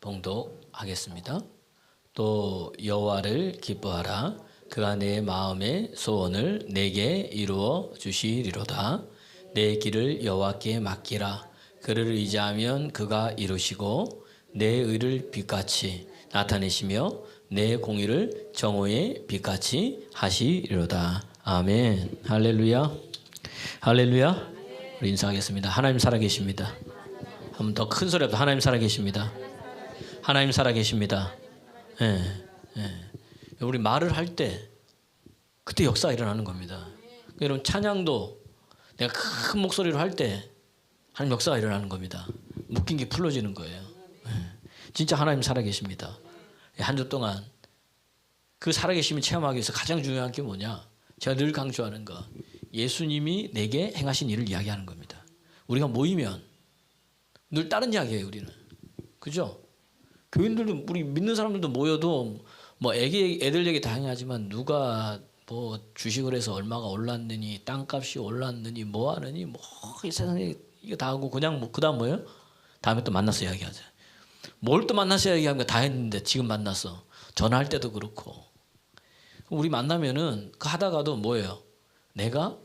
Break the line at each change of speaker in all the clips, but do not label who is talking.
봉독하겠습니다. 또 여호와를 기뻐하라. 그가 내 마음의 소원을 내게 이루어 주시리로다. 내 길을 여호와께 맡기라. 그를 의지하면 그가 이루시고 내 의를 빛같이 나타내시며 내 공의를 정오의 빛같이 하시리로다. 아멘. 할렐루야. 할렐루야. 우리 인사하겠습니다. 하나님 살아계십니다. 한번 더 큰 소리 합시다. 하나님 살아계십니다. 하나님 살아계십니다. 예, 예. 우리 말을 할 때 그때 역사가 일어나는 겁니다. 여러분 찬양도 내가 큰 목소리로 할 때 하나님 역사가 일어나는 겁니다. 묶인 게 풀어지는 거예요. 예. 진짜 하나님 살아계십니다. 한 주 동안 그 살아계심을 체험하기 위해서 가장 중요한 게 뭐냐? 제가 늘 강조하는 거, 예수님이 내게 행하신 일을 이야기하는 겁니다. 우리가 모이면 늘 다른 이야기예요. 우리는, 그죠? 교인들도, 우리 믿는 사람들도 모여도 뭐 애들 얘기 다 하지만 누가 뭐 주식을 해서 얼마가 올랐느니, 땅값이 올랐느니, 뭐 하느니, 뭐 이 세상에 이거 다 하고 그냥 뭐 그다음 뭐예요? 다음에 또 만나서 이야기하자. 뭘 또 만나서 이야기하는 거 다 했는데 지금 만나서 전화할 때도 그렇고 우리 만나면은 그 하다가도 뭐예요? 내가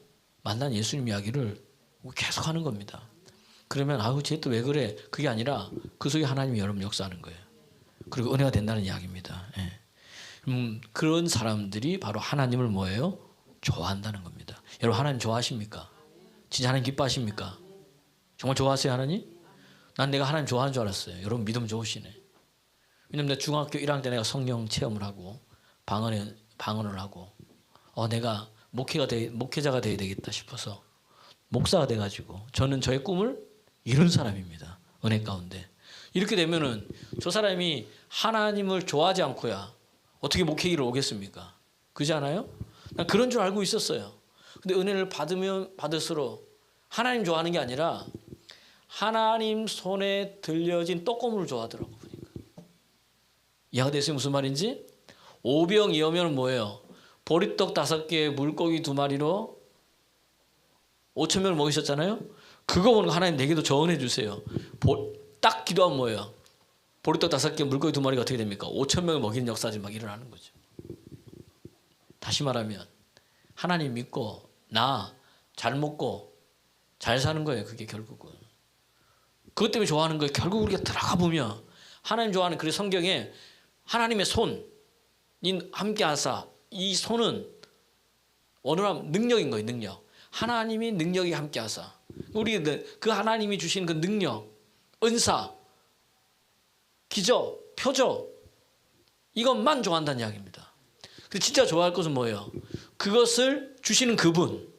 만난 예수님 이야기를 계속 하는 겁니다. 그러면 아우 쟤 또 왜 그래? 그게 아니라 그 속에 하나님이 여러분 역사하는 거예요. 그리고 은혜가 된다는 이야기입니다. 예. 그런 사람들이 바로 하나님을 뭐예요? 좋아한다는 겁니다. 여러분 하나님 좋아하십니까? 진짜 하나님 기뻐하십니까? 정말 좋아하세요 하나님? 난 내가 하나님 좋아하는 줄 알았어요. 여러분 믿음 좋으시네. 왜냐면 내가 중학교 1학년 때 내가 성령 체험을 하고 방언을 하고 내가 목회자가 돼야 되겠다 싶어서 목사가 돼가지고 저는 저의 꿈을 이룬 사람입니다. 은혜 가운데. 이렇게 되면은 저 사람이 하나님을 좋아하지 않고야 어떻게 목회기를 오겠습니까? 그렇지 않아요? 난 그런 줄 알고 있었어요. 근데 은혜를 받으면 받을수록 하나님 좋아하는 게 아니라 하나님 손에 들려진 떡고물을 좋아하더라고 보니까. 이해가 되세요? 무슨 말인지? 오병이어면 뭐예요? 보리떡 5개, 물고기 2마리로 5,000명을 먹이셨잖아요. 그거 보니까 하나님 내게도 저언해 주세요. 딱 기도하면 뭐예요? 보리떡 5개, 물고기 2마리가 어떻게 됩니까? 5,000명을 먹이는 역사들이 막 일어나는 거죠. 다시 말하면 하나님 믿고 나 잘 먹고 잘 사는 거예요. 그게 결국은. 그것 때문에 좋아하는 거예요. 결국 우리가 들어가 보면 하나님 좋아하는 그 성경에 하나님의 손이 함께 하사, 이 손은 원어로 능력인 거예요. 능력. 하나님이 능력이 함께 하사. 우리 그 하나님이 주신 그 능력, 은사, 기적, 표적, 이것만 좋아한다는 이야기입니다. 근데 진짜 좋아할 것은 뭐예요? 그것을 주시는 그분,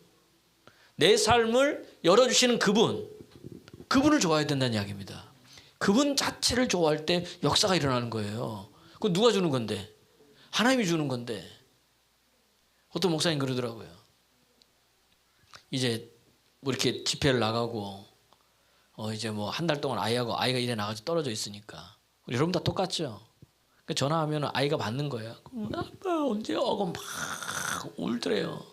내 삶을 열어주시는 그분을 좋아해야 된다는 이야기입니다. 그분 자체를 좋아할 때 역사가 일어나는 거예요. 그건 누가 주는 건데? 하나님이 주는 건데. 어떤 목사님 그러더라고요. 이제 뭐 이렇게 집회를 나가고 이제 뭐 한 달 동안 아이가 일에 나가서 떨어져 있으니까 여러분 다 똑같죠. 전화하면 아이가 받는 거야. 아빠 언제 오고 막 울더래요.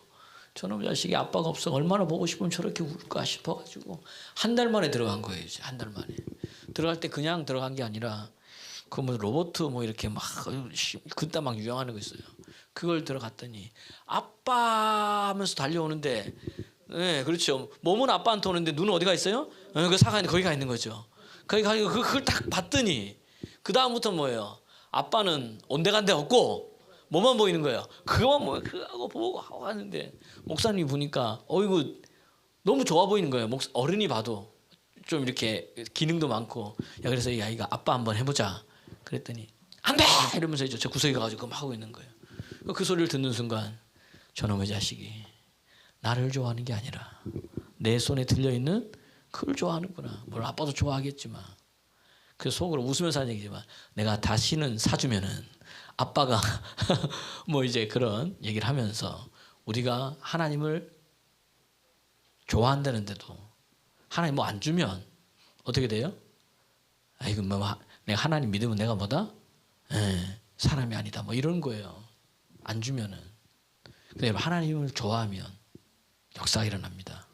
저놈 자식이 아빠가 없어 얼마나 보고 싶으면 저렇게 울까 싶어가지고 한 달 만에 들어간 거예요. 이제 한 달 만에 들어갈 때 그냥 들어간 게 아니라 그 뭐 로봇 뭐 이렇게 막 그때 막 유행하는 거 있어요. 그걸 들어갔더니 아빠 하면서 달려오는데, 네, 그렇죠. 몸은 아빠한테 오는데 눈은 어디가 있어요? 그 사가 있는 거기가 있는 거죠. 거기 가서 그걸 딱 봤더니 그 다음부터 뭐예요? 아빠는 온데간데 없고 뭐만 보이는 거예요. 그거만 뭐 그거 보고 하고 하는데 목사님이 보니까 어이구 너무 좋아 보이는 거예요. 어른이 봐도 좀 이렇게 기능도 많고. 야 그래서 이 아이가 아빠 한번 해보자. 그랬더니 안 돼! 이러면서 이제 저 구석에 가가지고 그거 하고 있는 거예요. 그 소리를 듣는 순간 저놈의 자식이 나를 좋아하는 게 아니라 내 손에 들려있는 그걸 좋아하는구나. 물론 아빠도 좋아하겠지만 그 속으로 웃으면서 하는 얘기지만 내가 다시는 사주면은 아빠가 뭐 이제 그런 얘기를 하면서 우리가 하나님을 좋아한다는데도 하나님 뭐 안 주면 어떻게 돼요? 아이고 뭐 내가 하나님 믿으면 내가 뭐다? 사람이 아니다 뭐 이런 거예요. 안 주면은. 근데 하나님을 좋아하면 역사가 일어납니다.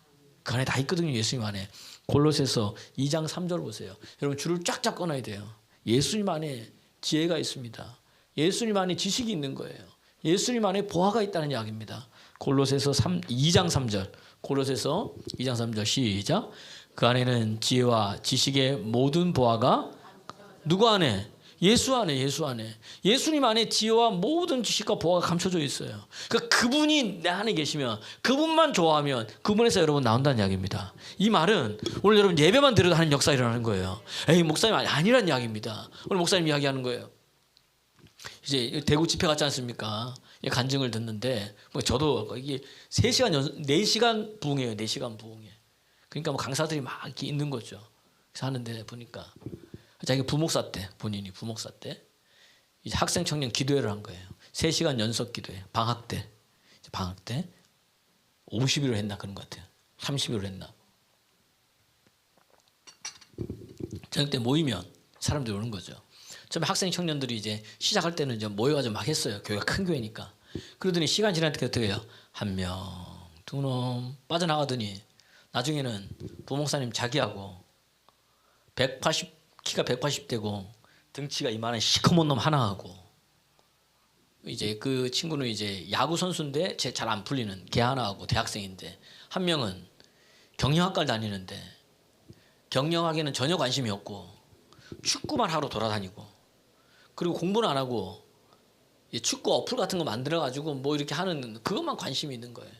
그 안에 다 있거든요. 예수님 안에. 골로새서 2장 3절 보세요. 여러분 줄을 쫙쫙 끊어야 돼요. 예수님 안에 지혜가 있습니다. 예수님 안에 지식이 있는 거예요. 예수님 안에 보화가 있다는 이야기입니다. 골로새서 2장 3절. 골로새서 2장 3절 시작. 그 안에는 지혜와 지식의 모든 보화가 누구 안에? 예수 안에, 예수 안에. 예수님 안에 지혜와 모든 지식과 보화가 감춰져 있어요. 그러니까 그분이 내 안에 계시면, 그분만 좋아하면 그분에서 여러분 나온다는 이야기입니다. 이 말은 오늘 여러분 예배만 드려도 하는 역사 일어나는 거예요. 에이, 목사님 아니란 이야기입니다. 오늘 목사님 이야기하는 거예요. 이제 대구 집회 갔지 않습니까? 간증을 듣는데 저도 이게 3시간, 4시간 부흥이에요. 4시간 부흥회. 그러니까 뭐 강사들이 막 이렇게 있는 거죠. 그래서 하는데 보니까 자기 부목사 때, 본인이 부목사 때 이제 학생 청년 기도회를 한 거예요. 3시간 연속 기도회. 방학 때 50일을 했나 그런 것 같아요. 30일을 했나. 저녁 때 모이면 사람들이 오는 거죠. 처음에 학생 청년들이 이제 시작할 때는 이제 모여가지고 막 했어요. 교회가 큰 교회니까. 그러더니 시간 지나니까 어떻게 해요? 한 명, 두 놈 빠져나가더니 나중에는 부목사님 자기하고 키가 180대고 등치가 이만한 시커먼 놈 하나하고 이제 그 친구는 이제 야구 선수인데 잘 안 풀리는 걔 하나하고 대학생인데 한 명은 경영학과를 다니는데 경영학에는 전혀 관심이 없고 축구만 하러 돌아다니고 그리고 공부는 안 하고 축구 어플 같은 거 만들어가지고 뭐 이렇게 하는 그것만 관심이 있는 거예요.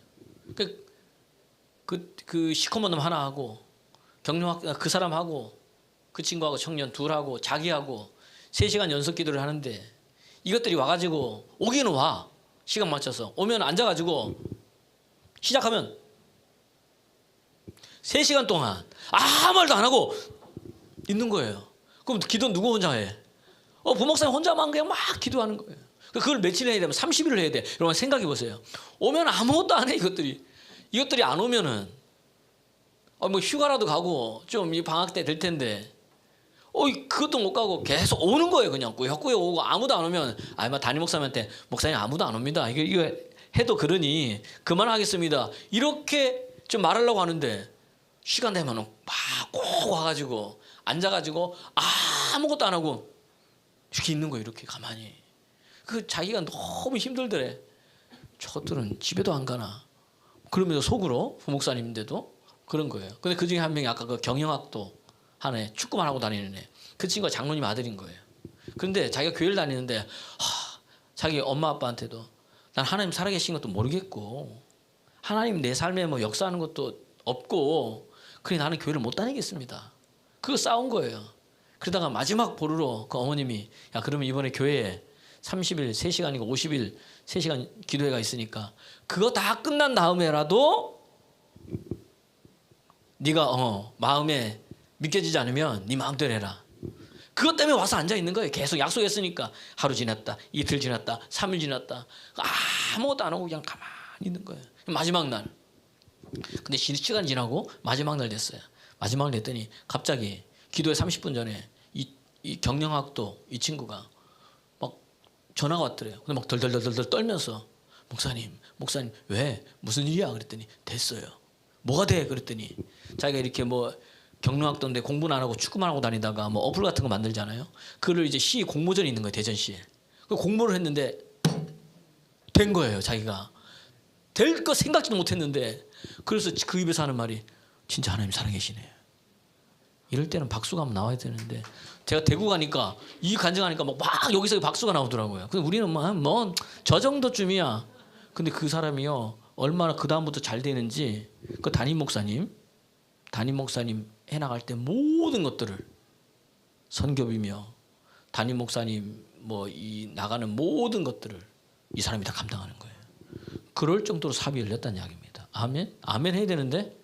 그 시커먼 놈 하나하고 경영학 그 사람하고 그 친구하고 청년 둘하고 자기하고 3시간 연속 기도를 하는데 이것들이 와가지고 오기는 와. 시간 맞춰서 오면 앉아가지고 시작하면 3시간 동안 아무 말도 안 하고 있는 거예요. 그럼 기도 누구 혼자 해? 부목사님 혼자만 그냥 막 기도하는 거예요. 그걸 며칠 해야 되면 30일을 해야 돼. 여러분 생각해 보세요. 오면 아무것도 안 해 이것들이 안 오면은 뭐 휴가라도 가고 좀 이 방학 때 될 텐데 그것도 못 가고 계속 오는 거예요. 그냥 꾸역꾸역 오고 아무도 안 오면 담임 목사님한테 목사님 아무도 안 옵니다. 이거 해도 그러니 그만하겠습니다. 이렇게 좀 말하려고 하는데 시간 되면 막 꼭 와가지고 앉아가지고 아무것도 안 하고 이렇게 있는 거예요. 이렇게 가만히. 자기가 너무 힘들더래. 저들은 집에도 안 가나. 그러면서 속으로 부목사님인데도 그런 거예요. 근데 그 중에 한 명이 아까 그 경영학도 하네. 축구만 하고 다니는 애. 그 친구가 장로님 아들인 거예요. 그런데 자기가 교회를 다니는데 자기 엄마 아빠한테도 난 하나님 살아계신 것도 모르겠고 하나님 내 삶에 뭐 역사하는 것도 없고 그래 나는 교회를 못 다니겠습니다. 그거 싸운 거예요. 그러다가 마지막 보루로 그 어머님이 야 그러면 이번에 교회에 30일 3시간이고 50일 3시간 기도회가 있으니까 그거 다 끝난 다음에라도 네가 마음에 믿겨지지 않으면 네 마음대로 해라. 그것 때문에 와서 앉아 있는 거예요. 계속 약속했으니까 하루 지났다, 이틀 지났다, 3일 지났다. 아무것도 안 하고 그냥 가만히 있는 거예요. 마지막 날. 근데 시간 지나고 마지막 날 됐어요. 마지막 날 됐더니 갑자기 기도회 30분 전에 이 경영학도 이 친구가 막 전화가 왔더래요. 근데 막 덜덜덜덜 떨면서 목사님 왜 무슨 일이야? 그랬더니 됐어요. 뭐가 돼? 그랬더니 자기가 이렇게 뭐 경영학도인데 공부는 안 하고 축구만 하고 다니다가 뭐 어플 같은 거 만들잖아요. 그걸 이제 시 공모전이 있는 거예요. 대전시에. 그 공모를 했는데 된 거예요. 자기가 될 거 생각지도 못했는데 그래서 그 입에서 하는 말이 진짜 하나님 살아계시네요. 이럴 때는 박수가 한번 나와야 되는데 제가 대구 가니까 이 간증하니까 막 여기서 박수가 나오더라고요. 근데 우리는 뭐 저 정도쯤이야. 근데 그 사람이요 얼마나 그 다음부터 잘 되는지 그 담임 목사님 해나갈 때 모든 것들을 선교비며 담임 목사님 뭐 이 나가는 모든 것들을 이 사람이 다 감당하는 거예요. 그럴 정도로 사업이 열렸다는 이야기입니다. 아멘. 아멘 해야 되는데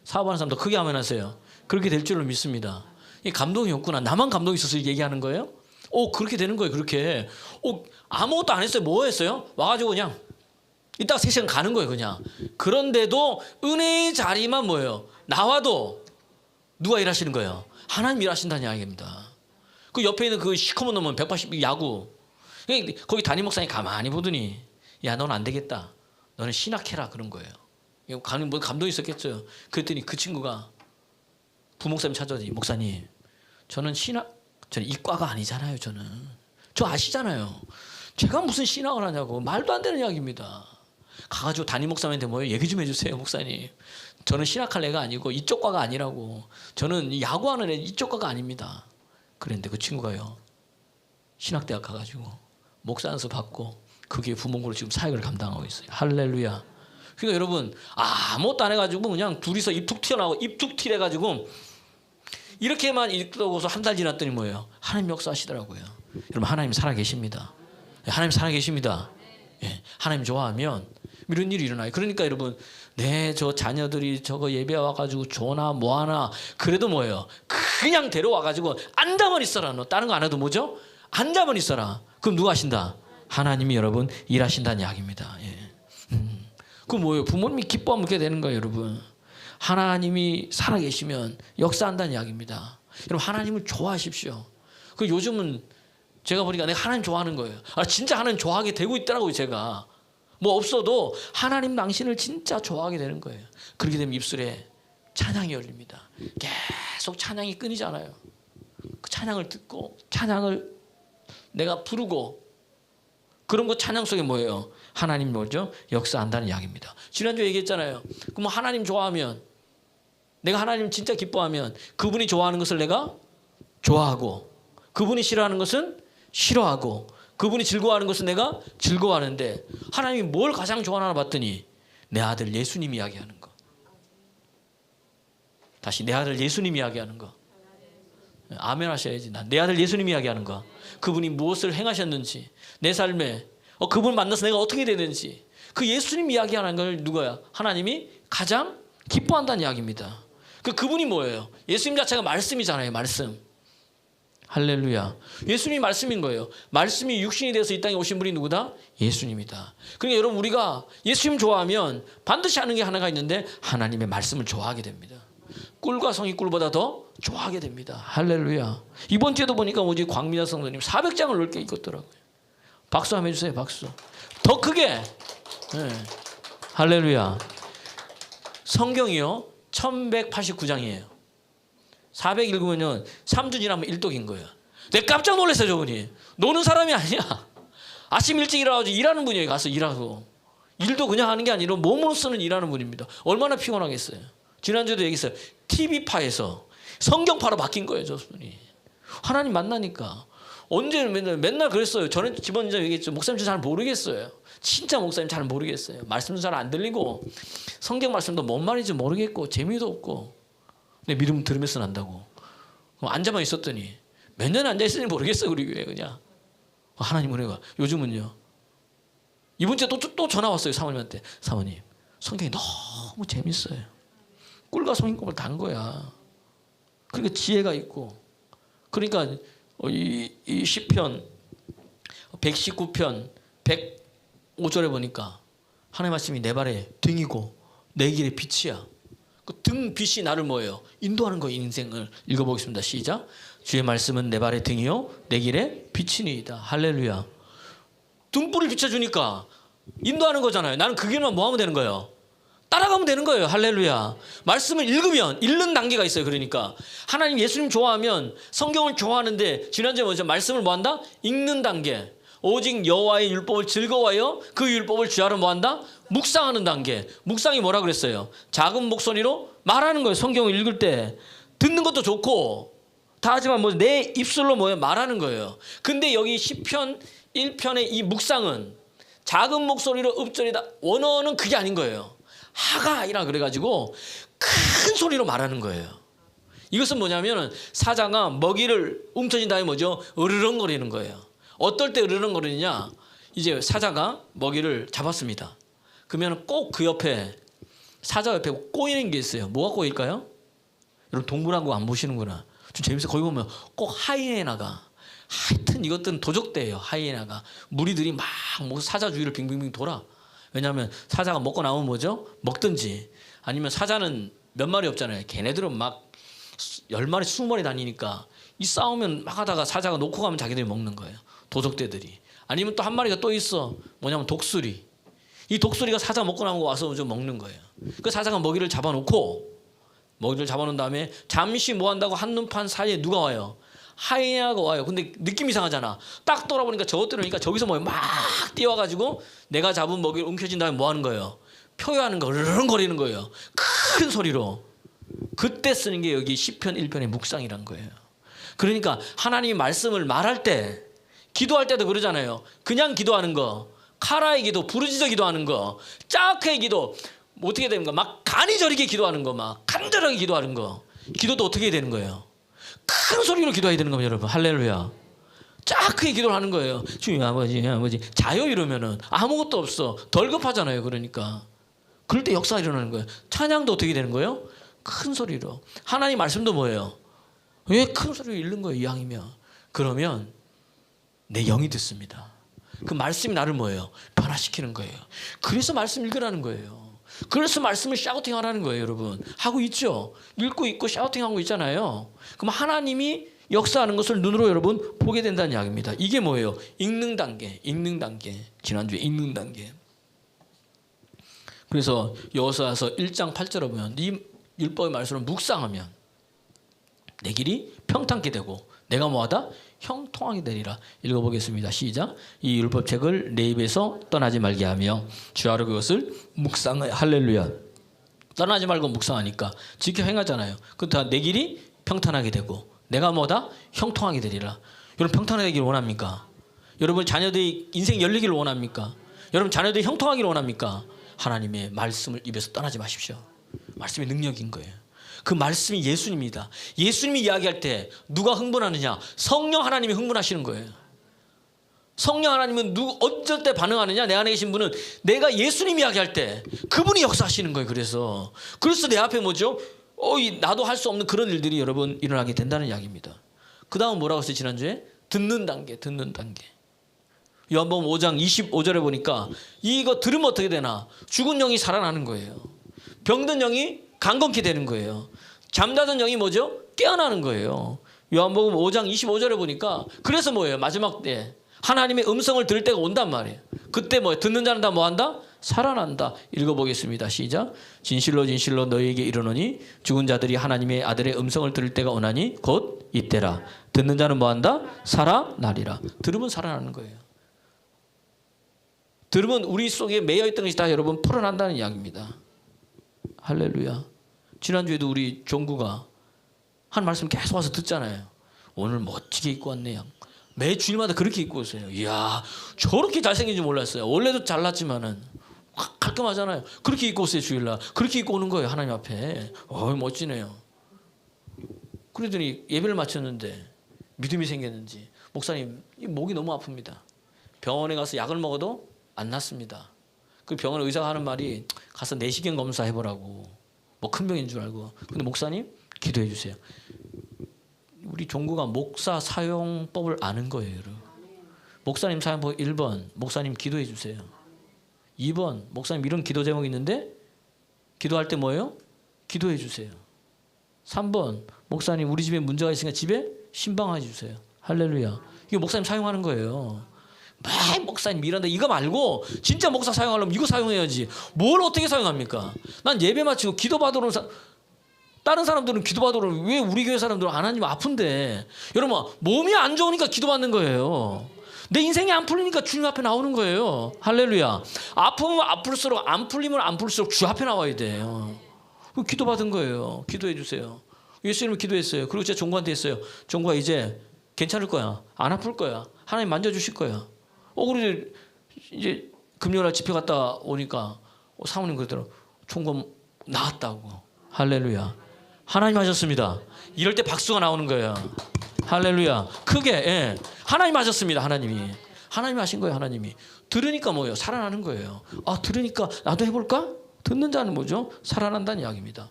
사업하는 사람도 크게 아멘 하세요. 그렇게 될 줄을 믿습니다. 이 감동이 없구나. 나만 감동이 있어서 얘기하는 거예요? 그렇게 되는 거예요. 그렇게. 아무것도 안 했어요. 뭐 했어요? 와가지고 그냥 이따가 3시간 가는 거예요. 그냥. 그런데도 은혜의 자리만 뭐예요? 나와도 누가 일하시는 거예요? 하나님 일하신다는 이야기입니다. 그 옆에 있는 그 시커먼 놈은 180 야구. 거기 담임 목사님 가만히 보더니 야 너는 안 되겠다. 너는 신학해라 그런 거예요. 뭐 감동이 있었겠죠. 그랬더니 그 친구가 부목사님 찾아오더니 목사님 저는 저는 이과가 아니잖아요. 저는 저 아시잖아요. 제가 무슨 신학을 하냐고. 말도 안 되는 이야기입니다. 가가지고 담임 목사님한테 뭐 얘기 좀 해주세요, 목사님. 저는 신학할 애가 아니고 이쪽 과가 아니라고. 저는 야구하는 애 이쪽 과가 아닙니다. 그랬는데 그 친구가요, 신학대학 가가지고 목사 안수 받고 그게 부목으로 지금 사역을 감당하고 있어요. 할렐루야. 그러니까 여러분 아무것도 안 해가지고 그냥 둘이서 입 툭 튀어나오고 입 툭 튀래가지고 이렇게만 읽고서 한 달 지났더니 뭐예요? 하나님 역사하시더라고요. 여러분 하나님 살아계십니다. 하나님 살아계십니다. 예, 하나님 좋아하면 이런 일이 일어나요. 그러니까 여러분 저 자녀들이 저거 예배 와가지고 조나 뭐하나 그래도 뭐예요? 그냥 데려와가지고 앉아만 있어라. 너 다른 거 안 해도 뭐죠? 앉아만 있어라. 그럼 누가 하신다? 하나님이 여러분 일하신다는 이야기입니다. 예. 그 뭐예요? 부모님이 기뻐하면 그렇게 되는 거예요, 여러분. 하나님이 살아계시면 역사한다는 이야기입니다. 여러분 하나님을 좋아하십시오. 그 요즘은 제가 보니까 내가 하나님 좋아하는 거예요. 진짜 하나님 좋아하게 되고 있더라고요. 제가 뭐 없어도 하나님 당신을 진짜 좋아하게 되는 거예요. 그렇게 되면 입술에 찬양이 열립니다. 계속 찬양이 끊이지 않아요. 그 찬양을 듣고 찬양을 내가 부르고 그런 거 찬양 속에 뭐예요? 하나님 뭐죠? 역사한다는 이야기입니다. 지난주에 얘기했잖아요. 그럼 하나님 좋아하면 내가 하나님 진짜 기뻐하면 그분이 좋아하는 것을 내가 좋아하고 그분이 싫어하는 것은 싫어하고 그분이 즐거워하는 것은 내가 즐거워하는데 하나님이 뭘 가장 좋아하나 봤더니 내 아들 예수님 이야기하는 거. 다시 내 아들 예수님 이야기하는 거. 아멘 하셔야지. 내 아들 예수님 이야기하는 거. 그분이 무엇을 행하셨는지 내 삶에 그분 만나서 내가 어떻게 되는지 그 예수님 이야기하는 걸 누가야? 하나님이 가장 기뻐한다는 이야기입니다. 그분이 뭐예요? 예수님 자체가 말씀이잖아요. 말씀. 할렐루야. 예수님이 말씀인 거예요. 말씀이 육신이 되어서 이 땅에 오신 분이 누구다? 예수님이다. 그러니까 여러분 우리가 예수님 좋아하면 반드시 하는 게 하나가 있는데 하나님의 말씀을 좋아하게 됩니다. 꿀과 성이 꿀보다 더 좋아하게 됩니다. 할렐루야. 이번 주에도 보니까 뭐지? 광민아 성도님 400장을 넓게 읽었더라고요. 박수 한번 해주세요. 박수. 더 크게. 네. 할렐루야. 성경이요 1189장이에요. 400 읽으면요 3주 지나면 1독인 거예요. 내가 깜짝 놀랐어요. 저분이 노는 사람이 아니야. 아침 일찍 일어나가지고 일하는 분이에요. 가서 일하고 일도 그냥 하는 게 아니라 몸으로 쓰는 일하는 분입니다. 얼마나 피곤하겠어요. 지난주에도 얘기했어요. TV파에서 성경파로 바뀐 거예요. 저분이 하나님 만나니까 언제 맨날 그랬어요. 저는 집안 이제 얘기했죠. 목사님 잘 모르겠어요. 진짜 목사님 잘 모르겠어요. 말씀도 잘 안 들리고 성경 말씀도 뭔 말인지 모르겠고 재미도 없고 내 믿음 들으면서 난다고 앉아만 있었더니 몇 년 앉아 있었는지 모르겠어요. 우리 교회 그냥 하나님 은혜가 요즘은요. 이번 주에 또 전화 왔어요. 사모님한테. 사모님 성경이 너무 재밌어요. 꿀과 성인법을 단 거야. 그러니까 지혜가 있고 그러니까 이 시편 119편 105절에 보니까 하나님 말씀이 내 발에 등이고 내 길에 빛이야. 그 등 빛이 나를 뭐예요? 인도하는 거예요. 인생을 읽어보겠습니다. 시작. 주의 말씀은 내 발에 등이요 내 길에 빛이니이다. 할렐루야. 등불을 비춰주니까 인도하는 거잖아요. 나는 그 길만 뭐 하면 되는 거예요? 따라가면 되는 거예요. 할렐루야. 말씀을 읽으면 읽는 단계가 있어요. 그러니까 하나님 예수님 좋아하면 성경을 좋아하는데 지난주에 뭐죠? 말씀을 뭐한다? 읽는 단계. 오직 여호와의 율법을 즐거워하여 그 율법을 주야로 뭐한다? 묵상하는 단계. 묵상이 뭐라 그랬어요? 작은 목소리로 말하는 거예요. 성경을 읽을 때 듣는 것도 좋고 다 하지만 뭐 내 입술로 뭐예요? 말하는 거예요. 근데 여기 시편 1편의 이 묵상은 작은 목소리로 읊조리다. 원어는 그게 아닌 거예요. 하가이라 그래가지고 큰 소리로 말하는 거예요. 이것은 뭐냐면 사자가 먹이를 웅쳐진 다음에 뭐죠? 으르렁거리는 거예요. 어떨 때 으르렁거리느냐? 이제 사자가 먹이를 잡았습니다. 그러면 꼭 그 옆에 사자 옆에 꼬이는 게 있어요. 뭐가 꼬일까요? 여러분 동물하고 안 보시는구나. 좀 재밌어요. 거기 보면 꼭 하이에나가 하여튼 이것들은 도적대예요. 하이에나가 무리들이 막 사자 주위를 빙빙빙 돌아. 왜냐하면 사자가 먹고 나오면 뭐죠? 먹든지 아니면 사자는 몇 마리 없잖아요. 걔네들은 막 10마리 20마리 다니니까 이 싸우면 막 하다가 사자가 놓고 가면 자기들이 먹는 거예요. 도적대들이. 아니면 또 한 마리가 또 있어. 뭐냐면 독수리. 이 독수리가 사자 먹고 나온 거 와서 좀 먹는 거예요. 그 사자가 먹이를 잡아놓고 먹이를 잡아놓은 다음에 잠시 뭐 한다고 한눈판 사이에 누가 와요? 하이에나가 와요. 근데 느낌 이상하잖아. 딱 돌아보니까 저것들으니까 저기서 막 뛰어와가지고 내가 잡은 먹이를 움켜쥔 다음에 뭐 하는 거예요? 표현하는 거, 으르렁거리는 거예요. 큰 소리로. 그때 쓰는 게 여기 시편 1편의 묵상이란 거예요. 그러니까 하나님이 말씀을 말할 때, 기도할 때도 그러잖아요. 그냥 기도하는 거, 카라의 기도, 부르짖어 기도하는 거, 짜크의 기도, 뭐 어떻게 됩니까? 막 간이 저리게 기도하는 거, 막 간절하게 기도하는 거. 기도도 어떻게 해야 되는 거예요? 큰 소리로 기도해야 되는 겁니다, 여러분. 할렐루야. 짜크게 기도를 하는 거예요. 주님 아버지, 아버지. 자요 이러면은 아무것도 없어. 덜 급하잖아요. 그러니까. 그럴 때 역사가 일어나는 거예요. 찬양도 어떻게 되는 거예요? 큰 소리로. 하나님 말씀도 뭐예요? 왜 큰 소리로 읽는 거예요, 이왕이면? 그러면 내 영이 듣습니다. 그 말씀이 나를 뭐예요? 변화시키는 거예요. 그래서 말씀 읽으라는 거예요. 그래서 말씀을 샤우팅 하라는 거예요, 여러분. 하고 있죠? 읽고 있고 샤우팅 하고 있잖아요. 그럼 하나님이 역사하는 것을 눈으로 여러분 보게 된다는 이야기입니다. 이게 뭐예요? 읽는 단계, 읽는 단계. 지난주에 읽는 단계. 그래서 여호수아서 1장 8절에 보면 네 율법의 말씀을 묵상하면 내 길이 평탄케 되고 내가 뭐하다? 형통하게 되리라. 읽어보겠습니다. 시작. 이 율법책을 내 입에서 떠나지 말게 하며 주야로 그것을 묵상하여. 할렐루야. 떠나지 말고 묵상하니까 지켜 행하잖아요. 그렇다 내 길이 평탄하게 되고 내가 뭐다? 형통하게 되리라. 여러분 평탄하게 되기를 원합니까? 여러분 자녀들이 인생 열리기를 원합니까? 여러분 자녀들이 형통하기를 원합니까? 하나님의 말씀을 입에서 떠나지 마십시오. 말씀이 능력인 거예요. 그 말씀이 예수님입니다. 예수님이 이야기할 때 누가 흥분하느냐? 성령 하나님이 흥분하시는 거예요. 성령 하나님은 어쩔 때 반응하느냐? 내 안에 계신 분은 내가 예수님 이야기할 때 그분이 역사하시는 거예요. 그래서 내 앞에 뭐죠? 나도 할 수 없는 그런 일들이 여러분 일어나게 된다는 이야기입니다. 그 다음 뭐라고 했어요? 지난주에? 듣는 단계, 듣는 단계. 요한복음 5장 25절에 보니까 이거 들으면 어떻게 되나? 죽은 영이 살아나는 거예요. 병든 영이 강건케 되는 거예요. 잠자던 영이 뭐죠? 깨어나는 거예요. 요한복음 5장 25절에 보니까 그래서 뭐예요? 마지막 때 하나님의 음성을 들을 때가 온단 말이에요. 그때 뭐예요? 듣는 자는 다 뭐한다? 살아난다. 읽어보겠습니다. 시작. 진실로 진실로 너희에게 이르노니 죽은 자들이 하나님의 아들의 음성을 들을 때가 오나니 곧 이때라. 듣는 자는 뭐한다? 살아나리라. 들으면 살아나는 거예요. 들으면 우리 속에 매여있던 것이 다 여러분 풀어난다는 이야기입니다. 할렐루야. 지난주에도 우리 종구가 한 말씀 계속 와서 듣잖아요. 오늘 멋지게 입고 왔네요. 매 주일마다 그렇게 입고 오세요. 이야, 저렇게 잘생긴 줄 몰랐어요. 원래도 잘났지만은 깔끔하잖아요. 그렇게 입고 오세요, 주일날. 그렇게 입고 오는 거예요, 하나님 앞에. 멋지네요. 그러더니 예배를 마쳤는데 믿음이 생겼는지 목사님, 이 목이 너무 아픕니다. 병원에 가서 약을 먹어도 안 낫습니다. 그 병원 의사가 하는 말이 가서 내시경 검사 해보라고. 뭐 큰 병인 줄 알고. 근데 목사님 기도해 주세요. 우리 종구가 목사 사용법을 아는 거예요, 여러분. 목사님 사용법 1번 목사님 기도해 주세요. 2번 목사님 이런 기도 제목이 있는데 기도할 때 뭐예요? 기도해 주세요. 3번 목사님 우리 집에 문제가 있으니까 집에 신방해 주세요. 할렐루야. 이거 목사님 사용하는 거예요. 목사님 이런데 이거 말고 진짜 목사 사용하려면 이거 사용해야지. 뭘 어떻게 사용합니까? 난 예배 마치고 기도 받으러 다른 사람들은 기도 받으러 왜 우리 교회 사람들은 안 하냐면 아픈데. 여러분 몸이 안 좋으니까 기도 받는 거예요. 내 인생이 안 풀리니까 주님 앞에 나오는 거예요. 할렐루야. 아프면 아플수록 안 풀리면 안 풀수록 주 앞에 나와야 돼요. 기도 받은 거예요. 기도해 주세요. 예수님을 기도했어요. 그리고 제가 종구한테 했어요. 종구가 이제 괜찮을 거야. 안 아플 거야. 하나님 만져주실 거야. 그래 이제 금요일날 집회 갔다 오니까 사모님 그러더라고. 종구 나았다고. 할렐루야. 하나님 하셨습니다. 이럴 때 박수가 나오는 거예요. 할렐루야. 크게. 예. 하나님 하셨습니다. 하나님이 하신 거예요. 하나님이. 들으니까 뭐예요? 살아나는 거예요. 들으니까 나도 해볼까? 듣는 자는 뭐죠? 살아난다는 이야기입니다.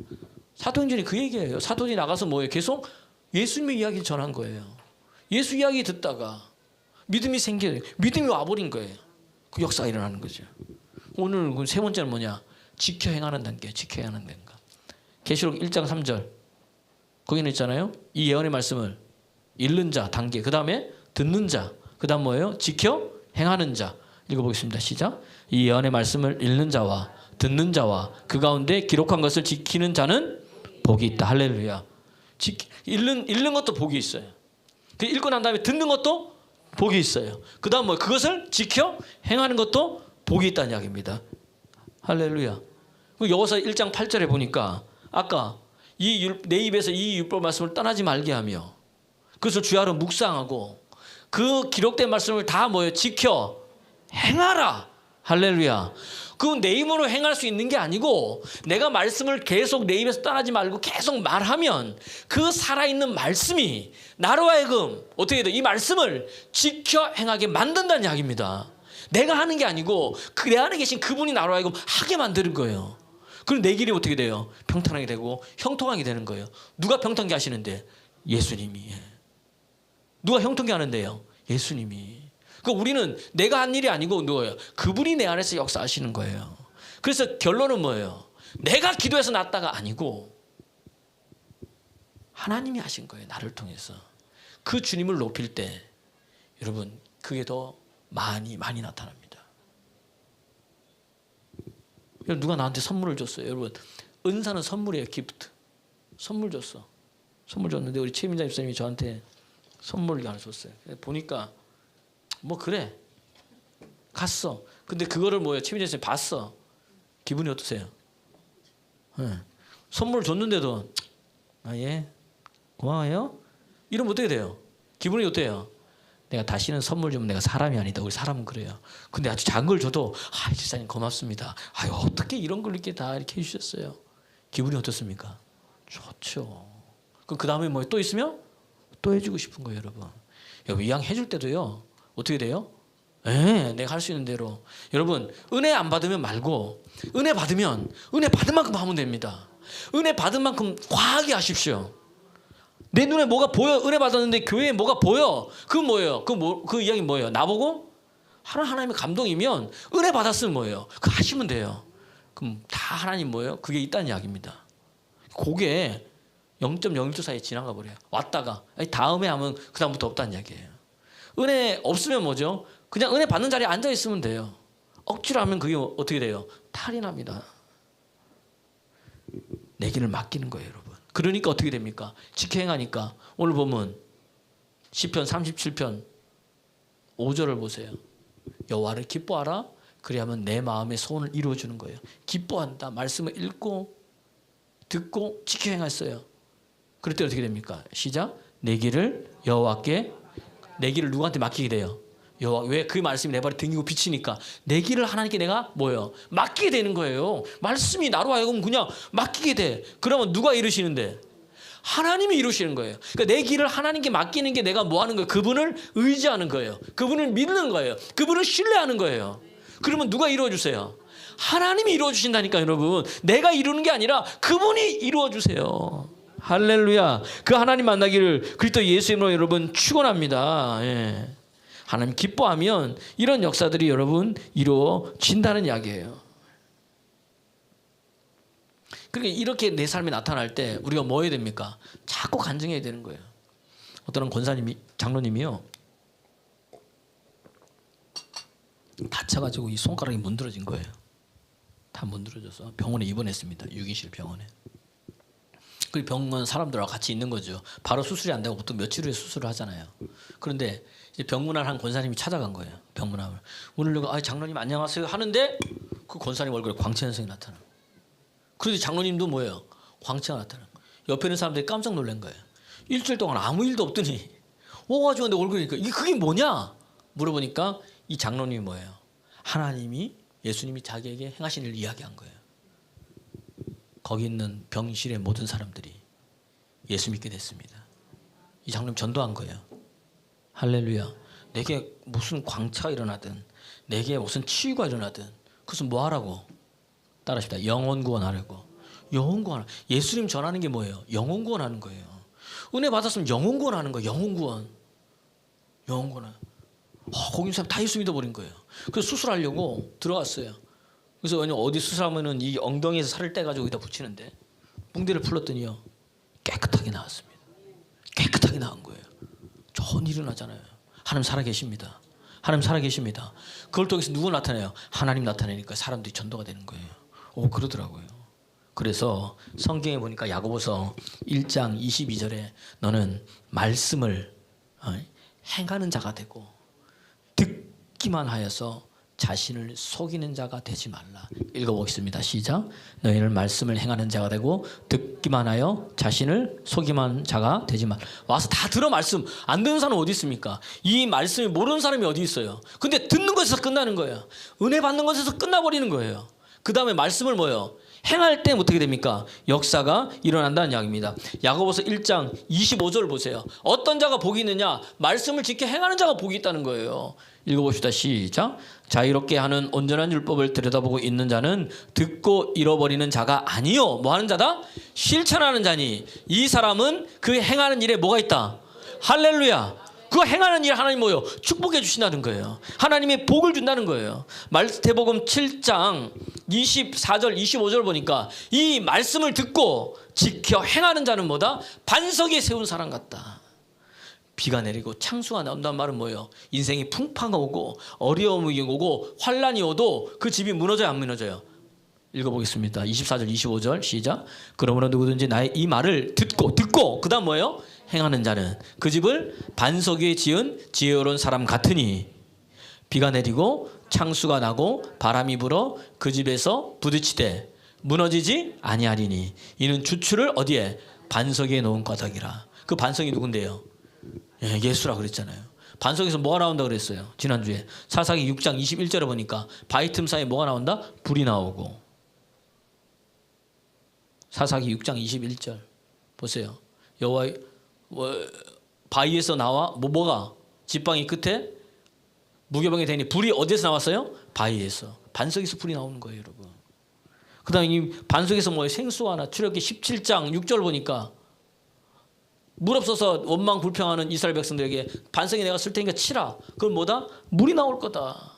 사도행전이 그 얘기예요. 사도들이 나가서 뭐예요? 계속 예수님의 이야기를 전한 거예요. 예수 이야기 듣다가 믿음이 생겨요. 믿음이 와버린 거예요. 그 역사가 일어나는 거죠. 오늘 그 세 번째는 뭐냐? 지켜 행하는 단계. 지켜 행하는 단계. 계시록 1장 3절 거기는 있잖아요. 이 예언의 말씀을 읽는 자 단계. 그 다음에 듣는 자. 그 다음 뭐예요? 지켜 행하는 자. 읽어보겠습니다. 시작. 이 예언의 말씀을 읽는 자와 듣는 자와 그 가운데 기록한 것을 지키는 자는 복이 있다. 할렐루야. 읽는 것도 복이 있어요. 그 읽고 난 다음에 듣는 것도 복이 있어요. 그 다음 뭐 그것을 지켜 행하는 것도 복이 있다는 이야기입니다. 할렐루야. 여호수아 1장 8절에 보니까 아까 내 입에서 이 율법 말씀을 떠나지 말게 하며 그것을 주야로 묵상하고 그 기록된 말씀을 다 뭐예요? 지켜 행하라. 할렐루야. 그건 내 힘으로 행할 수 있는 게 아니고 내가 말씀을 계속 내 입에서 떠나지 말고 계속 말하면 그 살아있는 말씀이 나로 하여금 어떻게 돼? 이 말씀을 지켜 행하게 만든다는 이야기입니다. 내가 하는 게 아니고 내 안에 계신 그분이 나로 하여금 하게 만드는 거예요. 그럼 내 길이 어떻게 돼요? 평탄하게 되고 형통하게 되는 거예요. 누가 평탄하게 하시는데? 예수님이. 누가 형통하게 하는데요? 예수님이. 그러니까 우리는 내가 한 일이 아니고 누구예요? 그분이 내 안에서 역사하시는 거예요. 그래서 결론은 뭐예요? 내가 기도해서 났다가 아니고 하나님이 하신 거예요. 나를 통해서. 그 주님을 높일 때 여러분 그게 더 많이 나타납니다. 누가 나한테 선물을 줬어요. 여러분 은사는 선물이에요. 기프트. 선물 줬어. 선물 줬는데 우리 최민자 집사님이 저한테 선물을 하나 줬어요. 보니까 뭐 그래 갔어. 근데 그거를 뭐예요? 최민자 집사님이 봤어. 기분이 어떠세요? 네. 선물을 줬는데도 예 고마워요. 이러면 어떻게 돼요? 기분이 어때요? 내가 다시는 선물 주면 내가 사람이 아니다. 우리 사람은 그래요. 근데 아주 작은 걸 줘도 집사님 고맙습니다. 아유 어떻게 이런 걸 이렇게 다 이렇게 해주셨어요. 기분이 어떻습니까? 좋죠. 그럼 그 다음에 뭐 또 있으면 또 해주고 싶은 거예요, 여러분. 여러분 이왕 해줄 때도요 어떻게 돼요? 내가 할 수 있는 대로. 여러분 은혜 안 받으면 말고 은혜 받으면 은혜 받은 만큼 하면 됩니다. 은혜 받은 만큼 과하게 하십시오. 내 눈에 뭐가 보여? 은혜 받았는데 교회에 뭐가 보여? 그건 뭐예요? 그 이야기 뭐예요? 나보고 하나님의 감동이면 은혜 받았으면 뭐예요? 그거 하시면 돼요. 그럼 다 하나님 뭐예요? 그게 있다는 이야기입니다. 그게 0.01초 사이에 지나가 버려요. 왔다가 다음에 하면 그 다음부터 없다는 이야기예요. 은혜 없으면 뭐죠? 그냥 은혜 받는 자리에 앉아 있으면 돼요. 억지로 하면 그게 어떻게 돼요? 탈이 납니다. 내 길을 맡기는 거예요, 여러분. 그러니까 어떻게 됩니까? 직행하니까 오늘 보면 시편 37편 5절을 보세요. 여호와를 기뻐하라. 그리하면 내 마음의 소원을 이루어주는 거예요. 기뻐한다. 말씀을 읽고 듣고 지켜 행했어요. 그럴 때 어떻게 됩니까? 시작. 내 길을 여호와께 내 길을 누구한테 맡기게 돼요? 여호와. 왜? 그 말씀이 내 발에 등이고 비치니까 내 길을 하나님께 내가 뭐예요? 맡기게 되는 거예요. 말씀이 나로 하여금 그냥 맡기게 돼. 그러면 누가 이루시는데? 하나님이 이루시는 거예요. 그러니까 내 길을 하나님께 맡기는 게 내가 뭐 하는 거예요? 그분을 의지하는 거예요. 그분을 믿는 거예요. 그분을 신뢰하는 거예요. 그러면 누가 이루어 주세요? 하나님이 이루어 주신다니까 여러분. 내가 이루는 게 아니라 그분이 이루어 주세요. 할렐루야. 그 하나님 만나기를 그리스도 예수 이름으로 여러분 축원합니다. 예. 하나님 기뻐하면 이런 역사들이 여러분 이루어진다는 이야기예요. 그러니까 이렇게 내 삶에 나타날 때 우리가 뭐 해야 됩니까? 자꾸 간증해야 되는 거예요. 어떤 권사님이 장로님이요 다쳐가지고 이 손가락이 문드러진 거예요. 다 문드러져서 병원에 입원했습니다. 6인실 병원에. 그 병원 사람들하고 같이 있는 거죠. 바로 수술이 안 되고 보통 며칠 후에 수술을 하잖아요. 그런데 이제 병문안 한 권사님이 찾아간 거예요. 병문안을. 오늘 내가 장로님 안녕하세요 하는데 그 권사님 얼굴에 광채 현상이 나타나. 그래서 장로님도 뭐예요? 광채가 나타나. 옆에 있는 사람들이 깜짝 놀란 거예요. 일주일 동안 아무 일도 없더니 와가지고 내 얼굴이니까 이게 그게 뭐냐? 물어보니까 이 장로님이 뭐예요? 하나님이 예수님이 자기에게 행하신 일을 이야기한 거예요. 거기 있는 병실의 모든 사람들이 예수 믿게 됐습니다. 이 장로님 전도한 거예요. 할렐루야. 내게 무슨 광채가 일어나든 내게 무슨 치유가 일어나든 그것은 뭐 하라고? 따라합시다. 영혼 구원하라고. 영혼 구원. 예수님 전하는 게 뭐예요? 영혼 구원하는 거예요. 은혜 받았으면 영혼 구원하는 거예요. 영혼 구원. 영혼 구원. 거기 있는 사람 다 예수 믿어버린 거예요. 그래서 수술하려고 들어갔어요. 그래서 어디 수술하면은 이 엉덩이에서 살을 떼가지고 여기다 붙이는데 붕대를 풀었더니요 깨끗하게 나왔습니다. 깨끗하게 나온 거예요. 좋은 일이 나잖아요. 하나님 살아계십니다. 하나님 살아계십니다. 그걸 통해서 누구 나타나요? 하나님 나타내니까 사람들이 전도가 되는 거예요. 그러더라고요. 그래서 성경에 보니까 야고보서 1장 22절에 너는 말씀을 행하는 자가 되고 듣기만 하여서 자신을 속이는 자가 되지 말라. 읽어보겠습니다. 시작. 너희는 말씀을 행하는 자가 되고 듣기만 하여 자신을 속이는 자가 되지 말라. 와서 다 들어 말씀. 안 듣는 사람은 어디 있습니까? 이 말씀을 모르는 사람이 어디 있어요? 근데 듣는 것에서 끝나는 거예요. 은혜 받는 것에서 끝나버리는 거예요. 그 다음에 말씀을 뭐예요? 행할 때 어떻게 됩니까? 역사가 일어난다는 이야기입니다. 야고보서 1장 25절 보세요. 어떤 자가 복이 있느냐? 말씀을 지켜 행하는 자가 복이 있다는 거예요. 읽어봅시다. 시작. 자유롭게 하는 온전한 율법을 들여다보고 있는 자는 듣고 잃어버리는 자가 아니요. 뭐 하는 자다? 실천하는 자니 이 사람은 그 행하는 일에 뭐가 있다? 할렐루야. 그 행하는 일 하나님 뭐예요? 축복해 주신다는 거예요. 하나님의 복을 준다는 거예요. 마태복음 7장 24절 25절 보니까 이 말씀을 듣고 지켜 행하는 자는 뭐다? 반석에 세운 사람 같다. 비가 내리고 창수가 나온다는 말은 뭐예요? 인생이 풍파가 오고 어려움이 오고 환란이 오도 그 집이 무너져요, 안 무너져요? 읽어보겠습니다. 24절 25절 시작. 그러므로 누구든지 나의 이 말을 듣고 그 다음 뭐예요? 행하는 자는 그 집을 반석 위에 지은 지혜로운 사람 같으니 비가 내리고 창수가 나고 바람이 불어 그 집에서 부딪히되 무너지지 아니하리니 이는 주추를 어디에? 반석 위에 놓은 까닭이라. 그 반석이 누군데요? 예수라 그랬잖아요. 반석에서 뭐가 나온다 그랬어요? 지난주에 사사기 6장 21절에 보니까 바위 틈 사이에 뭐가 나온다? 불이 나오고. 사사기 6장 21절 보세요. 여호와 바위에서 나와 뭐가 지팡이 끝에 무게병이 되니 불이 어디에서 나왔어요? 바위에서. 반석에서 불이 나오는 거예요, 여러분. 그다음에 이 반석에서 뭐예요? 생수가 하나. 출애굽기 17장 6절 보니까 물 없어서 원망 불평하는 이스라엘 백성들에게 반석에 내가 쓸 테니까 치라. 그건 뭐다? 물이 나올 거다.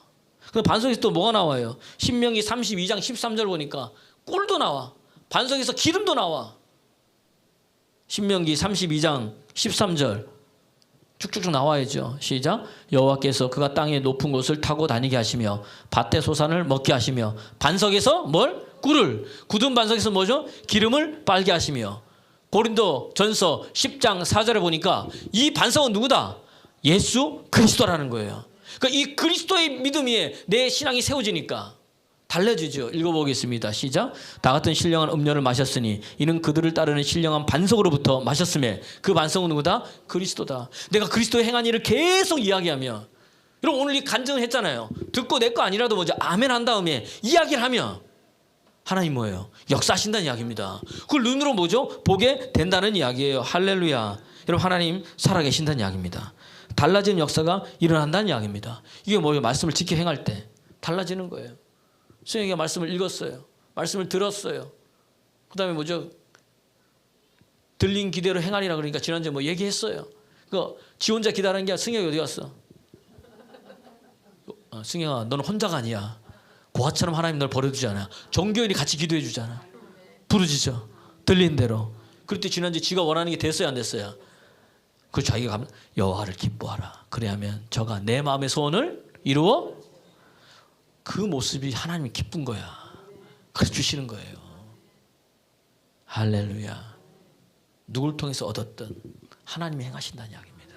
근데 반석에서 또 뭐가 나와요? 신명기 32장 13절 보니까 꿀도 나와. 반석에서 기름도 나와. 신명기 32장 13절 쭉쭉쭉 나와야죠. 시작. 여호와께서 그가 땅의 높은 곳을 타고 다니게 하시며 밭의 소산을 먹게 하시며 반석에서 뭘? 꿀을. 굳은 반석에서 뭐죠? 기름을 빨게 하시며. 고린도 전서 10장 4절에 보니까 이 반석은 누구다? 예수 그리스도라는 거예요. 그러니까 이 그리스도의 믿음 위에 내 신앙이 세워지니까 달라지죠. 읽어보겠습니다. 시작. 다 같은 신령한 음료를 마셨으니 이는 그들을 따르는 신령한 반석으로부터 마셨음에 그 반석은 누구다? 그리스도다. 내가 그리스도의 행한 일을 계속 이야기하며, 여러분 오늘 이 간증을 했잖아요. 듣고 내 거 아니라도 먼저 아멘 한 다음에 이야기를 하면 하나님 뭐예요? 역사하신다는 이야기입니다. 그걸 눈으로 뭐죠? 보게 된다는 이야기예요. 할렐루야. 여러분 하나님 살아계신다는 이야기입니다. 달라지는 역사가 일어난다는 이야기입니다. 이게 뭐예요? 말씀을 지켜 행할 때 달라지는 거예요. 수영이가 말씀을 읽었어요. 말씀을 들었어요. 그 다음에 뭐죠? 들린 기대로 행하리라 그러니까 지난주에 뭐 얘기했어요. 지 혼자 기다리는 게 승혁이 어디 갔어? 승혁아 너는 혼자가 아니야. 고아처럼 하나님 널 버려두지 않아. 종교인이 같이 기도해 주잖아. 부르짖어. 들린 대로. 그럴 때 지난주에 지가 원하는 게 됐어요 안 됐어요? 그 자기가 가면 여호와를 기뻐하라. 그래야면 저가 내 마음의 소원을 이루어 그 모습이 하나님이 기쁜 거야. 그래서 주시는 거예요. 할렐루야. 누굴 통해서 얻었든 하나님이 행하신다는 이야기입니다.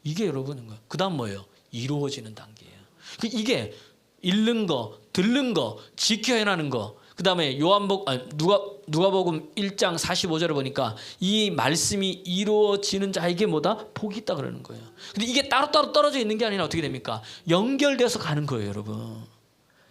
이게 여러분은 거예요. 그 다음 뭐예요? 이루어지는 단계예요. 이게 읽는 거, 듣는 거, 지켜야 하는 거. 그 다음에 누가복음 1장 45절을 보니까 이 말씀이 이루어지는 자에게 뭐다? 복이 있다 그러는 거예요. 근데 이게 따로따로 떨어져 있는 게 아니라 어떻게 됩니까? 연결돼서 가는 거예요, 여러분.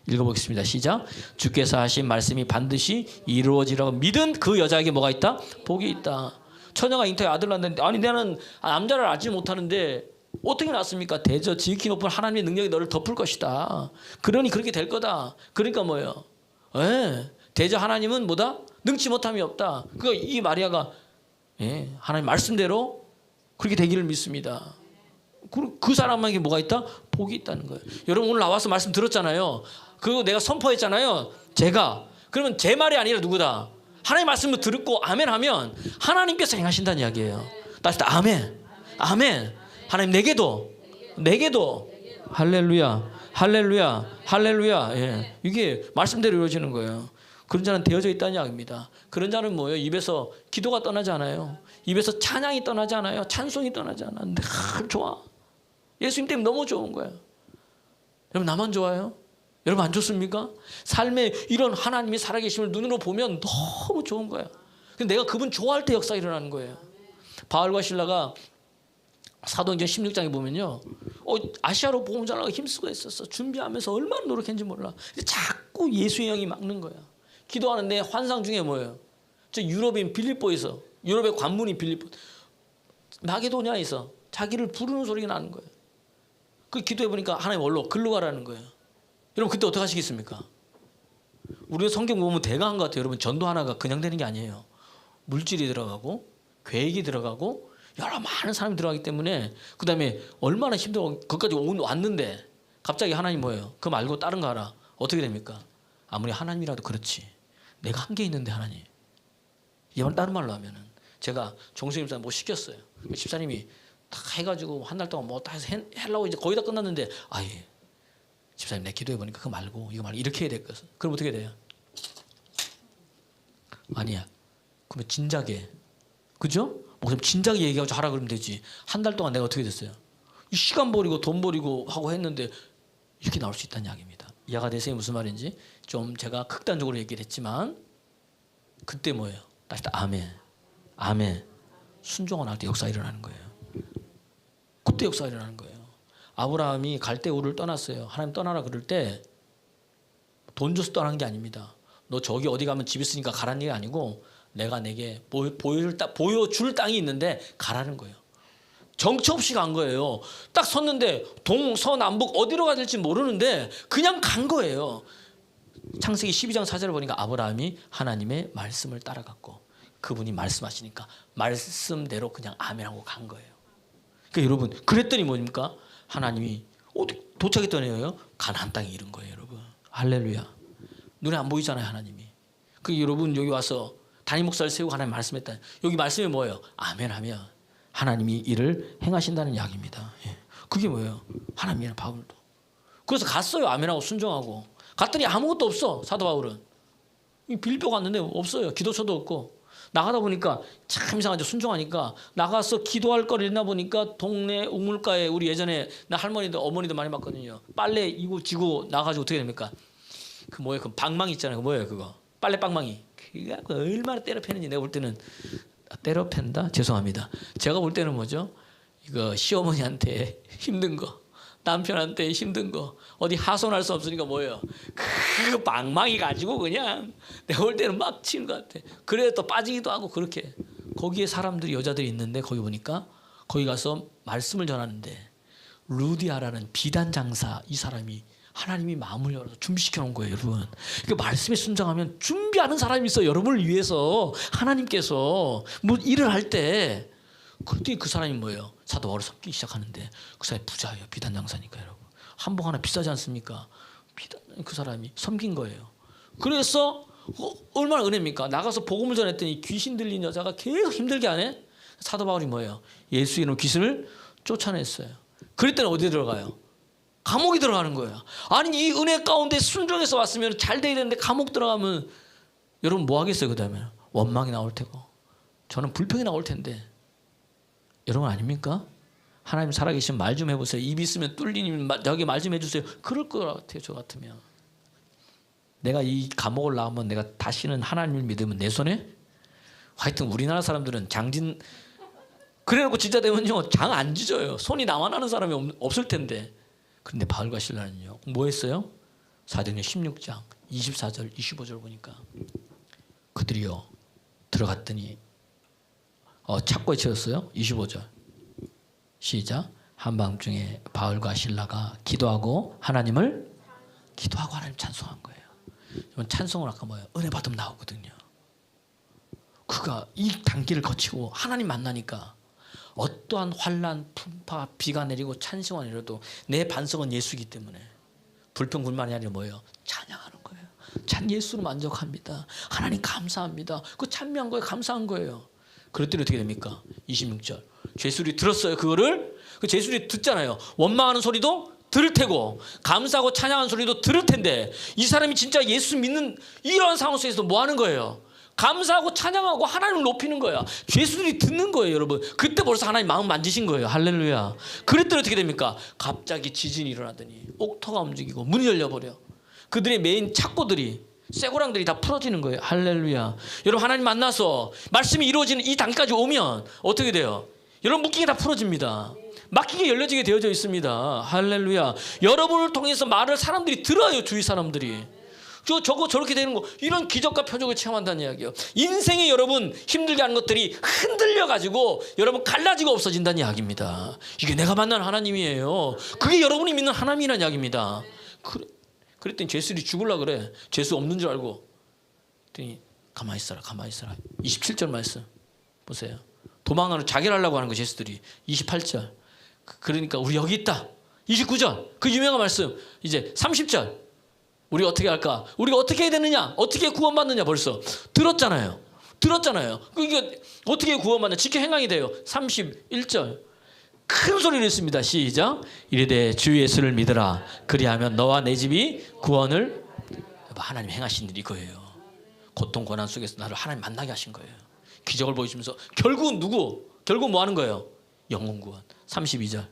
읽어보겠습니다. 시작. 주께서 하신 말씀이 반드시 이루어지라고 믿은 그 여자에게 뭐가 있다? 복이 있다. 처녀가 잉태에 아들 낳는데 아니 나는 남자를 알지 못하는데 어떻게 낳습니까? 대저 지극히 높은 하나님의 능력이 너를 덮을 것이다. 그러니 그렇게 될 거다. 그러니까 뭐예요? 대저 하나님은 뭐다? 능치 못함이 없다. 이 마리아가 하나님 말씀대로 그렇게 되기를 믿습니다. 그 사람에게 뭐가 있다? 복이 있다는 거예요. 여러분 오늘 나와서 말씀 들었잖아요. 그리고 내가 선포했잖아요. 그러면 제 말이 아니라 누구다? 하나님 말씀을 듣고 아멘 하면 하나님께서 행하신다는 이야기예요. 다시 아멘. 아멘. 하나님 내게도 할렐루야. 할렐루야. 할렐루야. 예. 이게 말씀대로 이루어지는 거예요. 그런 자는 되어져 있다는 이야기입니다. 그런 자는 뭐예요? 입에서 기도가 떠나지 않아요. 입에서 찬양이 떠나지 않아요. 찬송이 떠나지 않아. 늘 좋아. 예수님 때문에 너무 좋은 거예요. 여러분 나만 좋아요? 여러분 안 좋습니까? 삶에 이런 하나님이 살아계심을 눈으로 보면 너무 좋은 거예요. 내가 그분 좋아할 때 역사가 일어나는 거예요. 바울과 실라가 사도행전 16장에 보면요, 아시아로 복음 전하고 힘쓰고 있었어. 준비하면서 얼마나 노력했는지 몰라. 근데 자꾸 예수의 영이 막는 거야. 기도하는데 환상 중에 뭐예요? 저 유럽인 빌립보에서, 유럽의 관문이 빌립보, 마게도냐에서 자기를 부르는 소리가 나는 거예요. 그 기도해 보니까 하나님 원로 글로 가라는 거예요. 여러분 그때 어떻게 하시겠습니까? 우리가 성경 보면 대강한 것 같아요. 여러분 전도 하나가 그냥 되는 게 아니에요. 물질이 들어가고 계획이 들어가고 여러 많은 사람이 들어가기 때문에, 그 다음에 얼마나 힘들어. 거기까지 왔는데 갑자기 하나님 뭐예요? 그거 말고 다른 거 하라. 어떻게 됩니까? 아무리 하나님이라도 그렇지. 내가 한계 있는데 하나님. 다른 말로 하면은 제가 종수님 뭐 시켰어요. 집사님이 다 해가지고 한 달 동안 뭐 다 해서 하려고 이제 거의 다 끝났는데, 예. 집사님 내 기도해 보니까 그거 말고 이거 말고 이렇게 해야 될 것은. 그럼 어떻게 돼요? 아니야. 그러면 진작에, 그죠? 그럼 진작에 얘기하고 하라 그러면 되지. 한 달 동안 내가 어떻게 됐어요? 시간 버리고 돈 버리고 하고 했는데 이렇게 나올 수 있다는 이야기입니다. 이해가 되세요? 무슨 말인지 좀 제가 극단적으로 얘기를 했지만, 그때 뭐예요? 다시 아멘. 순종을 할 때 역사가 일어나는 거예요. 그때 역사가 일어나는 거예요. 아브라함이 갈대우를 떠났어요. 하나님 떠나라 그럴 때 돈 줘서 떠난 게 아닙니다. 너 저기 어디 가면 집 있으니까 가라는 게 아니고, 내가 내게 보여줄 땅이 있는데 가라는 거예요. 정처 없이 간 거예요. 딱 섰는데 동서남북 어디로 가야 될지 모르는데 그냥 간 거예요. 창세기 12장 4절을 보니까 아브라함이 하나님의 말씀을 따라갔고, 그분이 말씀하시니까 말씀대로 그냥 아멘하고 간 거예요. 그러니까 여러분 그랬더니 뭡니까? 하나님이 도착했더니요, 가나안 땅에 이른 거예요. 여러분 할렐루야. 눈에 안 보이잖아요 하나님이. 그 여러분 여기 와서 담임 목사를 세우고 하나님 말씀했다. 여기 말씀이 뭐예요? 아멘하면 하나님이 일을 행하신다는 이야기입니다. 예. 그게 뭐예요? 하나님이랑 바울도. 그래서 갔어요. 아멘하고 순종하고. 갔더니 아무것도 없어. 사도 바울은. 빌립보 갔는데 없어요. 기도처도 없고. 나가다 보니까 참 이상하죠. 순종하니까 나가서 기도할 걸 읽나 보니까 동네 우물가에, 우리 예전에 나 할머니도 어머니도 많이 봤거든요. 빨래 이고 지고 나가지고 어떻게 됩니까? 그 뭐예요? 그 방망이 있잖아요. 그 뭐예요? 그거 빨래 방망이. 그거 얼마나 때려 패는지 내가 볼 때는, 때려 팬다? 죄송합니다. 제가 볼 때는 뭐죠? 이거 시어머니한테 힘든 거, 남편한테 힘든 거, 어디 하소연할 수 없으니까 뭐예요? 그 방망이 가지고 그냥 내가 볼 때는 막 치는 것 같아. 그래 또 빠지기도 하고 그렇게. 거기에 사람들이, 여자들이 있는데 거기 보니까 거기 가서 말씀을 전하는데 루디아라는 비단 장사, 이 사람이 하나님이 마음을 열어서 준비시켜 놓은 거예요, 여러분. 그러니까 말씀에 순종하면 준비하는 사람이 있어요. 여러분을 위해서 하나님께서 뭐 일을 할 때. 그때 그 사람이 뭐예요? 사도 바울을 섬기기 시작하는데 그 사람이 부자예요. 비단 장사니까 여러분. 한복 하나 비싸지 않습니까? 그 사람이 섬긴 거예요. 그래서 얼마나 은혜입니까? 나가서 복음을 전했더니 귀신 들린 여자가 계속 힘들게 하네. 사도 바울이 뭐예요? 예수 이름으로 귀신을 쫓아냈어요. 그랬더니 어디에 들어가요? 감옥이 들어가는 거예요. 아니 이 은혜 가운데 순종해서 왔으면 잘 돼야 되는데 감옥 들어가면 여러분 뭐 하겠어요? 그 다음에 원망이 나올 테고 저는 불평이 나올 텐데, 여러분 아닙니까? 하나님 살아계시면 말 좀 해보세요. 입 있으면 뚫리니 여기 말 좀 해주세요. 그럴 것 같아요. 저 같으면. 내가 이 감옥을 나오면 내가 다시는 하나님을 믿으면 내 손에? 하여튼 우리나라 사람들은 장진 그래놓고 진짜 되면요 장 안 지져요. 손이 나만 하는 사람이 없을 텐데. 그런데 바울과 실라는요 뭐 했어요? 사도행전 16장 24절 25절 보니까 그들이요 들어갔더니 착고에 채웠어요. 25절 시작. 한밤중에 바울과 실라가 기도하고 하나님 찬송한 거예요. 찬송은 아까 뭐예요? 은혜 받으면 나오거든요. 그가 이 단계를 거치고 하나님 만나니까 어떠한 환난, 풍파, 비가 내리고 찬송이 내려도 내 반석은 예수이기 때문에 불평 불만이 아니라 뭐예요? 찬양하는 거예요. 찬 예수로 만족합니다. 하나님 감사합니다. 그 찬미한 거예요. 감사한 거예요. 그랬더니 어떻게 됩니까? 26절 죄수들이 들었어요. 그거를. 그 죄수들이 듣잖아요. 원망하는 소리도 들을 테고 감사하고 찬양하는 소리도 들을 텐데 이 사람이 진짜 예수 믿는 이러한 상황 속에서 뭐 하는 거예요? 감사하고 찬양하고 하나님을 높이는 거야. 죄수들이 듣는 거예요, 여러분. 그때 벌써 하나님 마음 만지신 거예요. 할렐루야. 그랬더니 어떻게 됩니까? 갑자기 지진이 일어나더니 옥토가 움직이고 문이 열려버려. 그들의 메인 착고들이, 쇠고랑들이 다 풀어지는 거예요. 할렐루야. 여러분, 하나님 만나서 말씀이 이루어지는 이 단까지 오면 어떻게 돼요? 여러분, 묶이게 다 풀어집니다. 막히게 열려지게 되어져 있습니다. 할렐루야. 여러분을 통해서 말을 사람들이 들어요. 주위 사람들이. 저거 저렇게 되는 거, 이런 기적과 표적을 체험한다는 이야기예요. 인생에 여러분 힘들게 하는 것들이 흔들려가지고 여러분 갈라지고 없어진다는 이야기입니다. 이게 내가 만난 하나님이에요. 그게 여러분이 믿는 하나님이라는 이야기입니다. 그랬더니 죄수들이 죽으려고 그래. 죄수 없는 줄 알고. 그랬더니 가만히 있어라, 가만히 있어라. 27절 말씀 보세요. 도망가는, 자결하려고 하는 거 죄수들이. 28절. 그러니까 우리 여기 있다. 29절. 그 유명한 말씀. 이제 30절. 우리 어떻게 할까? 우리가 어떻게 해야 되느냐? 어떻게 구원받느냐? 벌써 들었잖아요. 이게 어떻게 구원받느냐? 직접 행함이 돼요. 31절. 큰 소리를 했습니다. 시작. 이르되 주 예수를 믿으라. 그리하면 너와 내 집이 구원을. 하나님 행하신 일이 이거예요. 고통 고난 속에서 나를 하나님 만나게 하신 거예요. 기적을 보여주면서 결국은 누구? 결국 뭐 하는 거예요? 영혼 구원. 32절.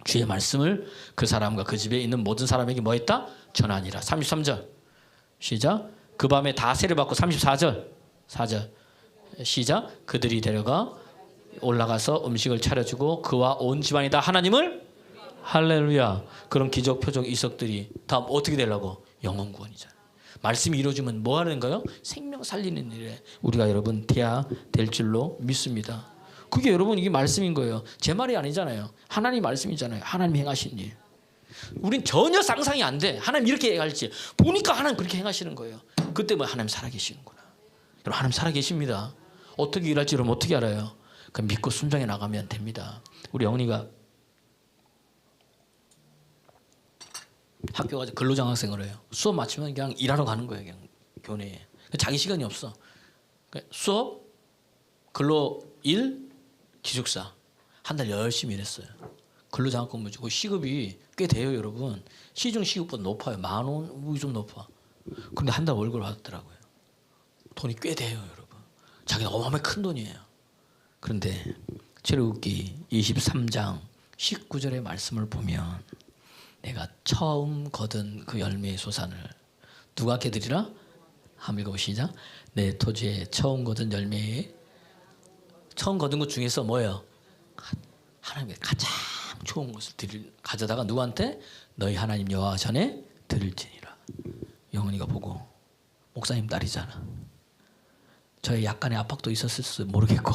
주의 말씀을 그 사람과 그 집에 있는 모든 사람에게 뭐 했다? 전하니라. 33절. 시작. 그 밤에 다 세례받고. 34절. 4절. 시작. 그들이 데려가 올라가서 음식을 차려주고 그와 온 집안이 다 하나님을. 할렐루야. 그런 기적 표적 이석들이 다음 어떻게 되려고? 영혼 구원이잖아요. 말씀이 이루어지면 뭐 하는 거예요? 생명 살리는 일에 우리가 여러분 돼야 될 줄로 믿습니다. 그게 여러분 이게 말씀인 거예요. 제 말이 아니잖아요. 하나님 말씀이잖아요. 하나님 행하신 일. 우린 전혀 상상이 안 돼. 하나님 이렇게 행할지. 보니까 하나님 그렇게 행하시는 거예요. 그때 뭐 하나님 살아계시는구나. 여러분, 하나님 살아계십니다. 어떻게 일할지 여러분 어떻게 알아요? 그 믿고 순종해 나가면 됩니다. 우리 영훈이가 학교 가서 근로장학생을 해요. 수업 마치면 그냥 일하러 가는 거예요. 그냥 교내에. 자기 시간이 없어. 수업, 근로, 일, 기숙사. 한 달 열심히 일했어요. 근로장학금 주고 시급이 꽤 돼요, 여러분. 시중 시급보다 높아요. 10,000원 좀 높아. 근데 한 달 월급을 받았더라고요. 돈이 꽤 돼요, 여러분. 자기는 어마어마하게 큰 돈이에요. 그런데 출애굽기 23장 19절의 말씀을 보면 내가 처음 거둔 그 열매의 소산을 누구에게 드리라? 한번 읽어보시죠. 내 토지에 처음 거둔 열매에 처음 거둔 것 중에서 뭐예요? 하나님께 가장 좋은 것을 가져다가 누구한테? 너희 하나님 여호와 전에 드릴지니라. 영훈이가 보고 목사님 딸이잖아. 저의 약간의 압박도 있었을 모르겠고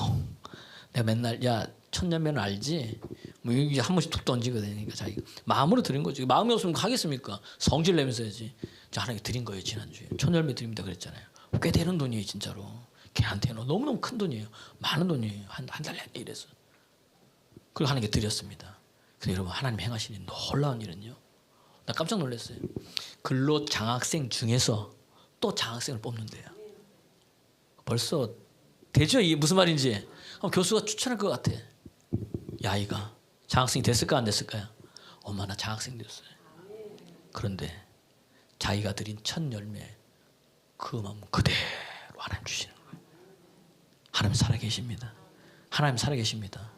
내가 맨날 야 천년면은 알지? 뭐 이게 한 번씩 툭 던지거든요. 그러니까 자기가 마음으로 드린 거지. 마음이 없으면 가겠습니까? 성질 내면서 해야지. 저 하나님께 드린 거예요. 지난주에 천열매 드립니다 그랬잖아요. 꽤 되는 돈이에요 진짜로. 걔한테는 너무너무 큰 돈이에요. 많은 돈이에요. 한 달 내내 일해서. 그리고 하나님께 드렸습니다. 근데 여러분 하나님 행하시는 놀라운 일은요. 나 깜짝 놀랐어요. 근로 장학생 중에서 또 장학생을 뽑는데요. 벌써 되죠? 이게 무슨 말인지. 교수가 추천할 것 같아. 야 이가 장학생이 됐을까 안 됐을까요? 엄마 나 장학생 됐어요. 그런데 자기가 드린 첫 열매 그 마음 그대로 하나님 주시는 거예요. 하나님 살아계십니다. 하나님 살아계십니다.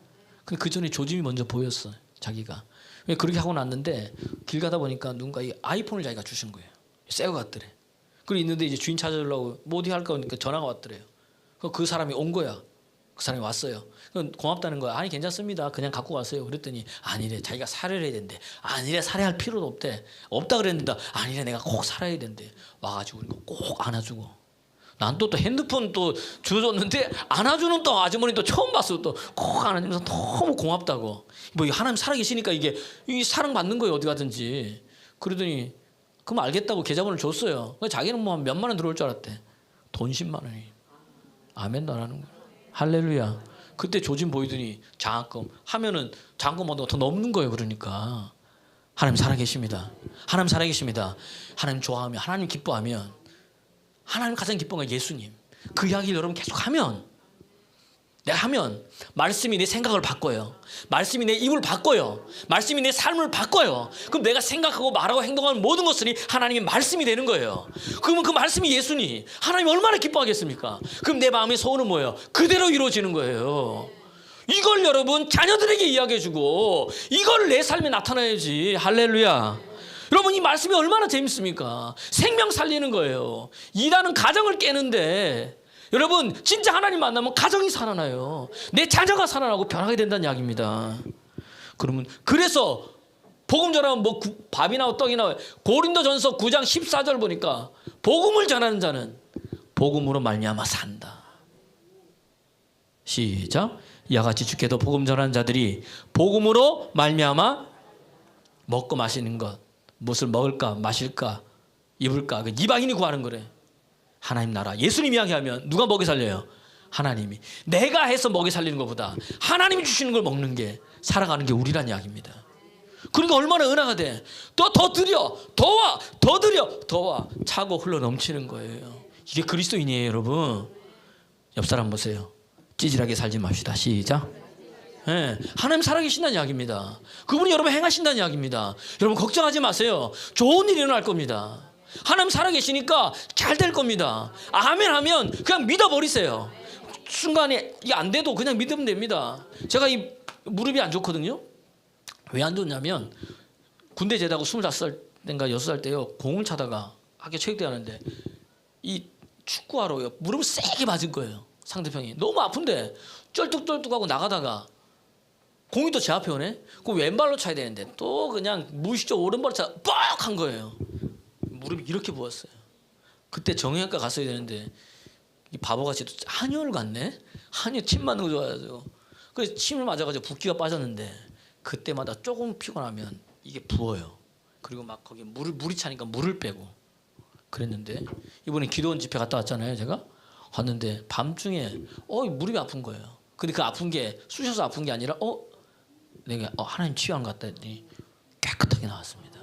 근데 그 전에 조짐이 먼저 보였어. 자기가 왜 그렇게 하고 났는데 길 가다 보니까 누군가 이 아이폰을 자기가 주신 거예요. 새거 같더래. 그리고 있는데 이제 주인 찾으려고 뭐 어디 할까 하니까 전화가 왔더래요. 그 사람이 온 거야. 그 사람이 왔어요. 고맙다는 거야. 아니 괜찮습니다. 그냥 갖고 갔어요. 그랬더니 아니래. 자기가 살해를 해야 된대. 아니래. 살해할 필요도 없대. 없다 그랬는데 아니래. 내가 꼭 살아야 된대. 와가지고 우리가 꼭 안아주고. 난 또 핸드폰 또 주워줬는데 안아주는 또 아주머니 또 처음 봤어. 또 꼭 안아주면서 너무 고맙다고. 뭐 하나님 살아계시니까 이게 사랑받는 거예요. 어디 가든지. 그러더니 그럼 알겠다고 계좌번호를 줬어요. 자기는 뭐 몇만 원 들어올 줄 알았대. 돈 10만 원이. 아멘도 안 하는 거야. 할렐루야. 그때 조짐 보이더니 장학금 하면은 장학금보다 더 넘는 거예요. 그러니까 하나님 살아계십니다. 하나님 살아계십니다. 하나님 좋아하면 하나님 기뻐하면 하나님 가장 기뻐한 건 예수님. 그 이야기를 여러분 계속하면 내가 하면 말씀이 내 생각을 바꿔요. 말씀이 내 입을 바꿔요. 말씀이 내 삶을 바꿔요. 그럼 내가 생각하고 말하고 행동하는 모든 것들이 하나님의 말씀이 되는 거예요. 그러면 그 말씀이 예수니 하나님이 얼마나 기뻐하겠습니까? 그럼 내 마음의 소원은 뭐예요? 그대로 이루어지는 거예요. 이걸 여러분 자녀들에게 이야기해주고 이걸 내 삶에 나타나야지. 할렐루야. 여러분 이 말씀이 얼마나 재밌습니까? 생명 살리는 거예요. 일하는 가정을 깨는데 여러분 진짜 하나님 만나면 가정이 살아나요. 내 자녀가 살아나고 변하게 된다는 이야기입니다. 그러면 그래서 복음 전하면 뭐 밥이 나와 떡이 나와요. 고린도전서 9장 14절 보니까 복음을 전하는 자는 복음으로 말미암아 산다. 시작. 이와 같이 주께도 복음 전하는 자들이 복음으로 말미암아 먹고 마시는 것, 무엇을 먹을까 마실까 입을까, 그 이방인이 구하는 거래. 하나님 나라, 예수님 이야기하면 누가 먹여 살려요? 하나님이. 내가 해서 먹여 살리는 것보다 하나님이 주시는 걸 먹는 게 살아가는 게 우리란 이야기입니다. 그러니까 얼마나 은혜가 돼. 더 드려, 더 와, 더 드려, 더 와. 차고 흘러 넘치는 거예요. 이게 그리스도인이에요, 여러분. 옆 사람 보세요. 찌질하게 살지 맙시다. 시작. 네, 하나님 살아계신다는 이야기입니다. 그분이 여러분 행하신다는 이야기입니다. 여러분 걱정하지 마세요. 좋은 일이 일어날 겁니다. 하나님 살아계시니까 잘 될 겁니다. 아멘 하면 그냥 믿어버리세요. 순간에 이게 안 돼도 그냥 믿으면 됩니다. 제가 이 무릎이 안 좋거든요. 왜 안 좋냐면 군대 제대하고 25살 때인가 6살 때요, 공을 차다가 학교 체육대회 하는데 이 축구하러 무릎을 세게 맞은 거예요. 상대편이 너무 아픈데 쩔뚝쩔뚝하고 나가다가 공이 또 제 앞에 오네. 그 왼발로 차야 되는데 또 그냥 무의식적으로 오른발로 차 뻑한 거예요. 무릎이 이렇게 부었어요. 그때 정형외과 갔어야 되는데 이 바보같이 또 한의원을 갔네. 한의원 침 맞는 거 좋아해서 그래서 침을 맞아가지고 붓기가 빠졌는데 그때마다 조금 피곤하면 이게 부어요. 그리고 막 거기 물이 차니까 물을 빼고 그랬는데 이번에 기도원 집회 갔다 왔잖아요. 제가 갔는데 밤중에 무릎이 아픈 거예요. 근데 그 아픈 게 쑤셔서 아픈 게 아니라 내가 하나님 치유한 것 같다 했더니 깨끗하게 나왔습니다.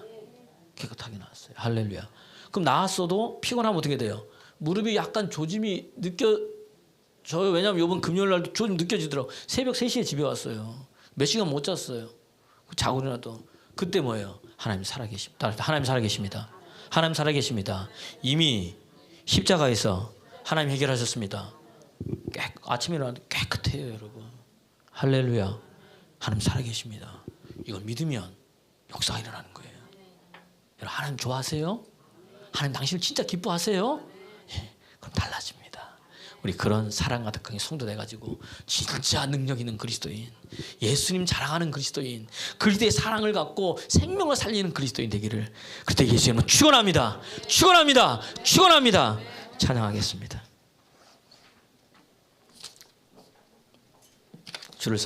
깨끗하게 나왔어요. 할렐루야. 그럼 나왔어도 피곤하면 어떻게 돼요? 무릎이 약간 조짐이 느껴져요. 왜냐하면 이번 금요일 날도 조짐 느껴지더라고요. 새벽 3시에 집에 왔어요. 몇 시간 못 잤어요. 자고 일어나도 그때 뭐예요? 하나님 살아계십니다. 하나님 살아계십니다. 하나님 살아계십니다. 이미 십자가에서 하나님 해결하셨습니다. 아침에 일어나도 깨끗해요, 여러분. 할렐루야. 하나님 살아계십니다. 이걸 믿으면 역사가 일어나는 거예요. 여러분 하나님 좋아하세요? 하나님 당신을 진짜 기뻐하세요? 예, 그럼 달라집니다. 우리 그런 사랑 가득한 성도 돼가지고 진짜 능력 있는 그리스도인, 예수님 자랑하는 그리스도인, 그리스도의 사랑을 갖고 생명을 살리는 그리스도인 되기를 그때 예수님은 축원합니다. 축원합니다. 축원합니다. 찬양하겠습니다.